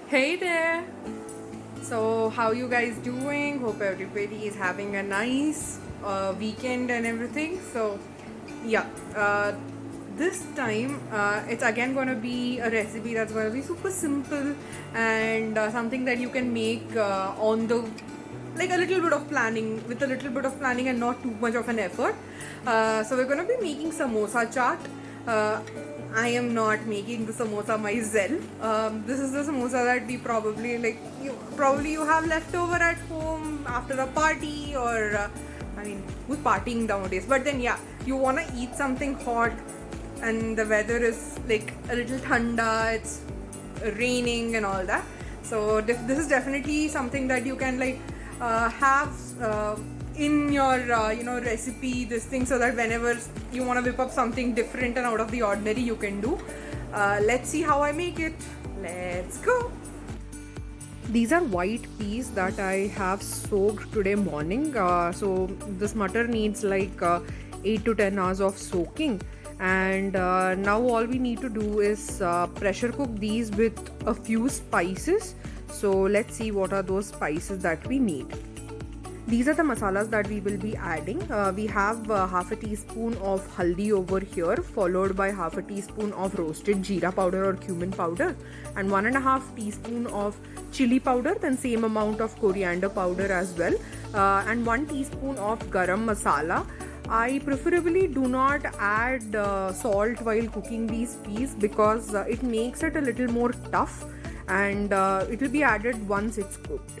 Hey there! So, how you guys doing? Hope everybody is having a nice weekend and everything. So, yeah, this time it's again gonna be a recipe that's gonna be super simple and something that you can make on the like a little bit of planning with a little bit of planning and not too much of an effort. So, we're gonna be making samosa chaat. Uh, I am not making the samosa myself. This is the samosa that we probably you have left over at home after a party or I mean who's partying nowadays? But then yeah, you wanna eat something hot and the weather is like a little thanda. It's raining and all that. So this is definitely something that you can have in your recipe this thing, so that whenever you want to whip up something different and out of the ordinary you can do. Let's see how I make it. Let's go. These are white peas that I have soaked today morning. So this mutter needs 8 to 10 hours of soaking, and now all we need to do is pressure cook these with a few spices. So let's see what are those spices that we need. These are the masalas that we will be adding. We have half a teaspoon of haldi over here, followed by half a teaspoon of roasted jeera powder or cumin powder, and 1.5 teaspoon of chili powder, then same amount of coriander powder as well, and 1 teaspoon of garam masala. I preferably do not add salt while cooking these peas because it makes it a little more tough, and it will be added once it's cooked.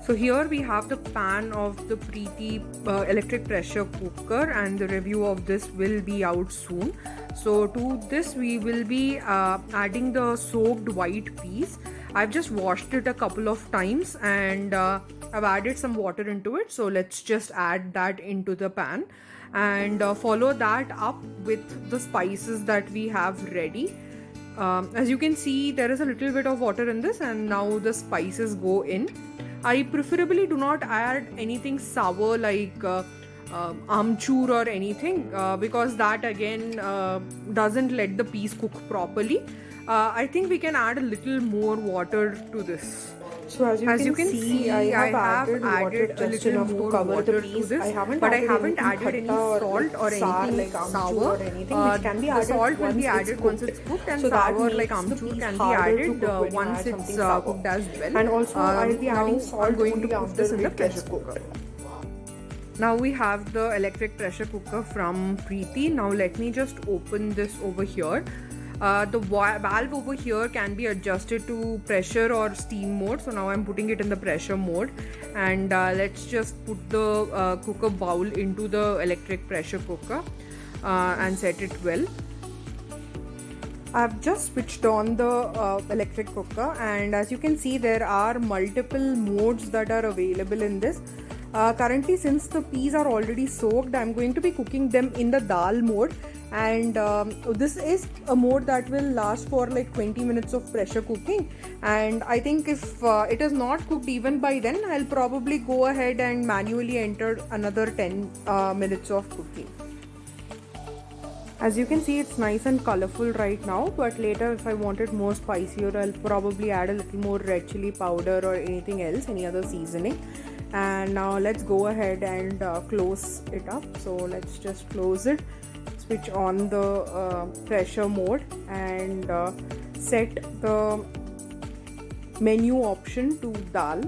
So here we have the pan of the Preeti electric pressure cooker, and the review of this will be out soon. So to this we will be adding the soaked white peas. I've just washed it a couple of times and I've added some water into it. So let's just add that into the pan and follow that up with the spices that we have ready. As you can see, there is a little bit of water in this, and now the spices go in. I preferably do not add anything sour like amchur or anything because that again doesn't let the peas cook properly. I think we can add a little more water to this. So as you can see, I have added water just enough to cover the peas. I haven't added any salt or anything like sour or anything, which can be added. The salt will be added once it's cooked, and so sour like amchur can be added once it's cooked as well. And also I'll be adding salt I'm going to only put this in the after pressure cooker. Now we have the electric pressure cooker from Preeti. Now let me just open this over here. The valve over here can be adjusted to pressure or steam mode. So now I'm putting it in the pressure mode, and let's just put the cooker bowl into the electric pressure cooker and set it well. I've just switched on the electric cooker, and as you can see, there are multiple modes that are available in this. Currently, since the peas are already soaked, I'm going to be cooking them in the dal mode, and this is a mode that will last for like 20 minutes of pressure cooking. And I think if it is not cooked even by then, I'll probably go ahead and manually enter another 10 minutes of cooking. As you can see, it's nice and colorful right now, but later if I want it more spicier, I'll probably add a little more red chili powder or anything else, any other seasoning. And now let's go ahead and close it up. So let's just close it, switch on the pressure mode, and set the menu option to dal,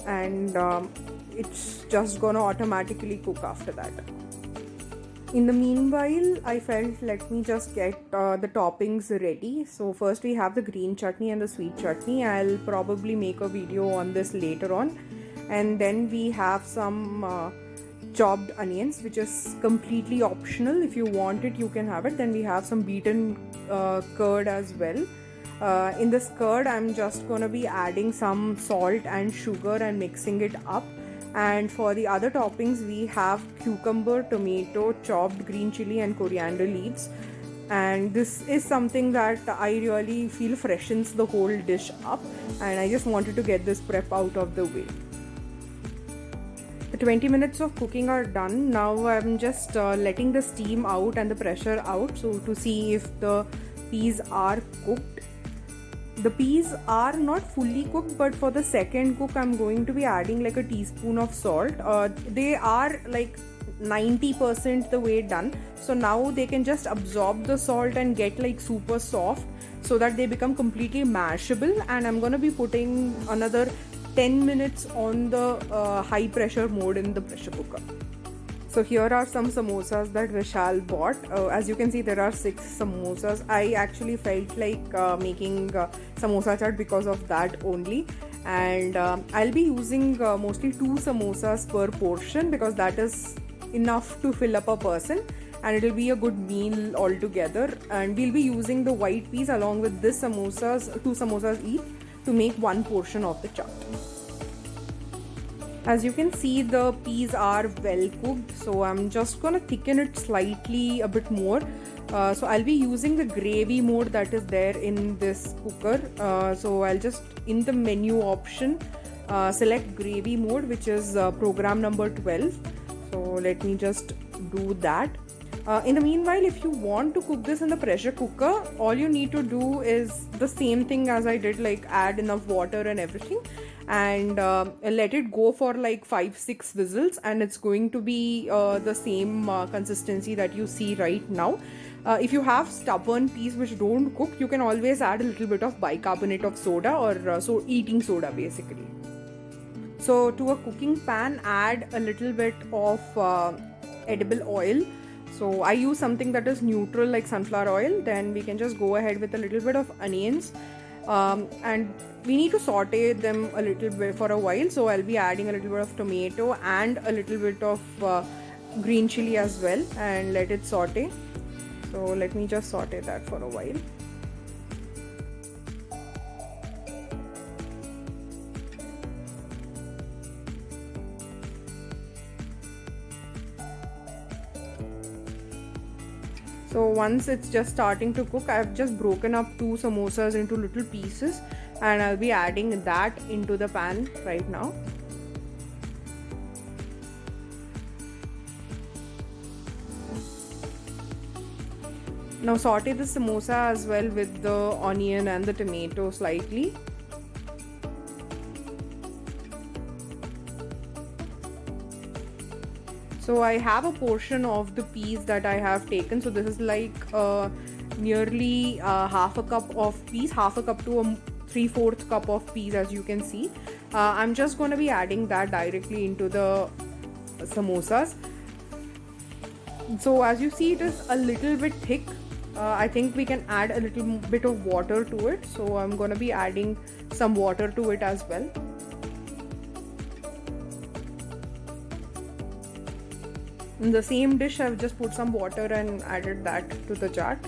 and it's just gonna automatically cook after that. In the meanwhile, I felt let me just get the toppings ready. So first we have the green chutney and the sweet chutney. I'll probably make a video on this later on. And then we have some chopped onions, which is completely optional. If you want it, you can have it. Then we have some beaten curd as well. In this curd, I'm just gonna be adding some salt and sugar and mixing it up. And for the other toppings, we have cucumber, tomato, chopped green chili and coriander leaves. And this is something that I really feel freshens the whole dish up, and I just wanted to get this prep out of the way. The 20 minutes of cooking are done. Now I'm just letting the steam out and the pressure out, so to see if the peas are cooked. The peas are not fully cooked, but for the second cook I'm going to be adding like a teaspoon of salt. They are like 90% the way done, so now they can just absorb the salt and get like super soft so that they become completely mashable. And I'm going to be putting another 10 minutes on the high pressure mode in the pressure cooker. So here are some samosas that Vishal bought. As you can see, there are 6 samosas. I actually felt like making samosa chaat because of that only. And I'll be using mostly 2 samosas per portion because that is enough to fill up a person. And it will be a good meal altogether. And we'll be using the white peas along with this samosas, 2 samosas each, to make 1 portion of the chaat. As you can see, the peas are well cooked, so I'm just gonna thicken it slightly a bit more. So I'll be using the gravy mode that is there in this cooker. So I'll just, in the menu option, select gravy mode, which is program number 12. So let me just do that. In the meanwhile, if you want to cook this in the pressure cooker, all you need to do is the same thing as I did, like add enough water and everything, and let it go for like 5-6 whistles, and it's going to be the same consistency that you see right now. If you have stubborn peas which don't cook, you can always add a little bit of bicarbonate of soda or eating soda basically. So to a cooking pan, add a little bit of edible oil. So I use something that is neutral like sunflower oil. Then we can just go ahead with a little bit of onions, and we need to saute them a little bit for a while. So I'll be adding a little bit of tomato and a little bit of green chili as well, and let it saute. So let me just saute that for a while. So once it's just starting to cook, I've just broken up 2 samosas into little pieces, and I'll be adding that into the pan right now. Now saute the samosa as well with the onion and the tomato slightly. So I have a portion of the peas that I have taken. So this is like nearly half a cup of peas, half a cup to a 3/4 cup of peas, as you can see. I'm just going to be adding that directly into the samosas. So as you see, it is a little bit thick. I think we can add a little bit of water to it. So I'm going to be adding some water to it as well. In the same dish, I've just put some water and added that to the chaat.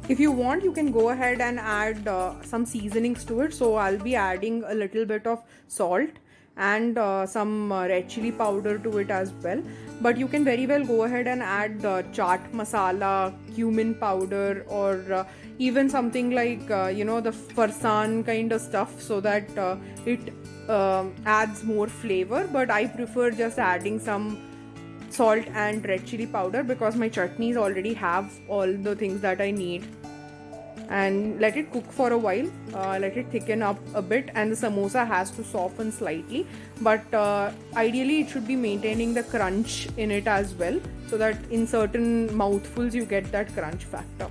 If you want, you can go ahead and add some seasonings to it. So I'll be adding a little bit of salt and some red chili powder to it as well. But you can very well go ahead and add chaat masala, cumin powder, or even something like the farsan kind of stuff, so that it adds more flavor. But I prefer just adding some salt and red chili powder because my chutneys already have all the things that I need. And let it cook for a while, let it thicken up a bit, and the samosa has to soften slightly, but ideally it should be maintaining the crunch in it as well, so that in certain mouthfuls you get that crunch factor.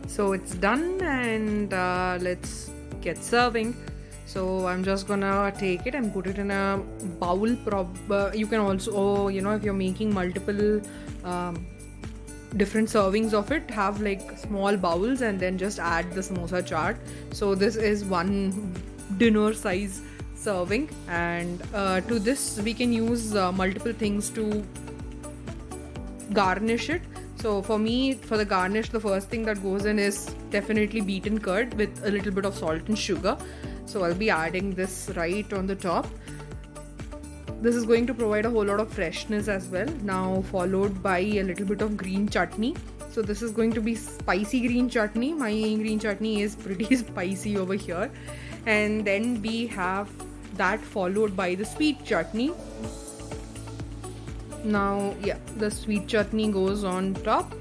So it's done, and let's get serving. So I'm just gonna take it and put it in a bowl. You can also, if you're making multiple different servings of it, have like small bowls and then just add the samosa chaat. So this is one dinner size serving, and to this we can use multiple things to garnish it. So for me, for the garnish, the first thing that goes in is definitely beaten curd with a little bit of salt and sugar. So I'll be adding this right on the top. This is going to provide a whole lot of freshness as well. Now followed by a little bit of green chutney. So this is going to be spicy green chutney. My green chutney is pretty spicy over here. And then we have that followed by the sweet chutney. Now, yeah, the sweet chutney goes on top.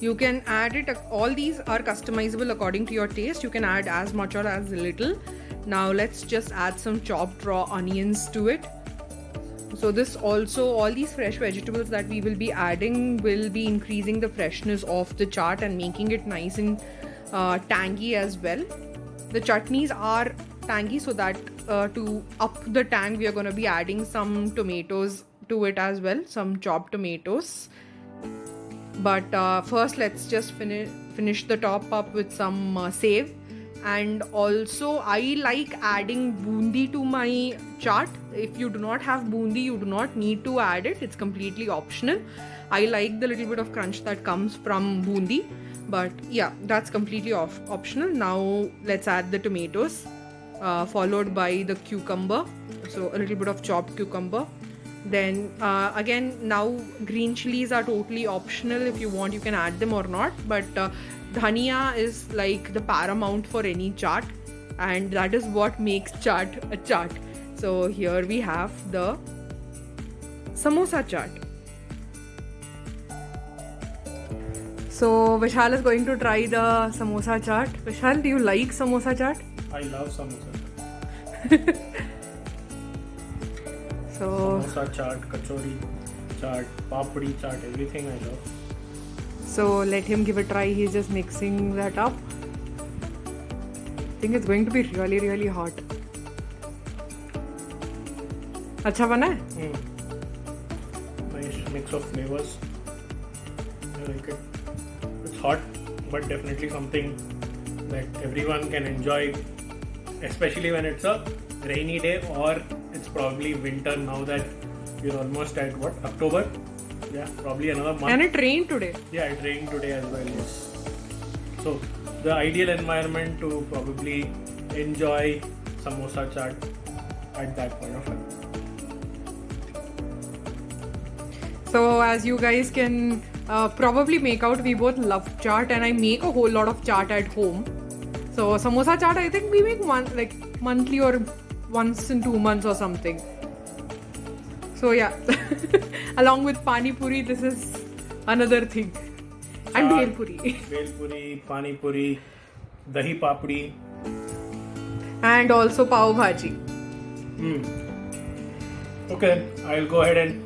You can add it, all these are customizable according to your taste. You can add as much or as little. Now let's just add some chopped raw onions to it. So this also, all these fresh vegetables that we will be adding will be increasing the freshness of the chaat and making it nice and tangy as well. The chutneys are tangy, so that to up the tang we are going to be adding some tomatoes to it as well, some chopped tomatoes. But first let's just finish the top up with some save. And also I like adding bundi to my chaat. If you do not have bundi, you do not need to add it. It's completely optional. I like the little bit of crunch that comes from bundi, but yeah, that's completely optional. Now let's add the tomatoes, followed by the cucumber. So a little bit of chopped cucumber. Then again, now green chilies are totally optional. If you want, you can add them or not, but dhania is like the paramount for any chaat, and that is what makes chaat a chaat. So here we have the samosa chaat. So Vishal is going to try the samosa chaat. Vishal, do you like samosa chaat? I love samosa. So Samosa chaat, kachori chaat, papdi chaat, everything I love. So let him give a try. He's just mixing that up. I think it's going to be really hot. अच्छा बना है? Nice mix of flavors. I like it. It's hot, but definitely something that everyone can enjoy, especially when it's a rainy day or it's probably winter now that we're almost at what, October? Yeah, probably another month. And it rained today. Yeah, it rained today as well, yes. So the ideal environment to probably enjoy samosa chaat at that point of time. So as you guys can probably make out, we both love chaat, and I make a whole lot of chaat at home. So samosa chaat, I think we make one like monthly or once in 2 months or something. So yeah, along with pani puri, this is another thing. And bhel puri. Bhel puri, pani puri, dahi papdi. And also pav bhaji. Okay, I'll go ahead and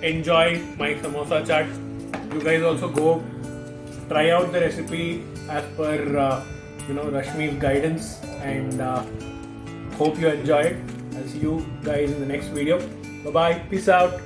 enjoy my samosa chaat. You guys also go try out the recipe as per Rashmi's guidance, and hope you enjoy it. I'll see you guys in the next video. Bye bye. Peace out.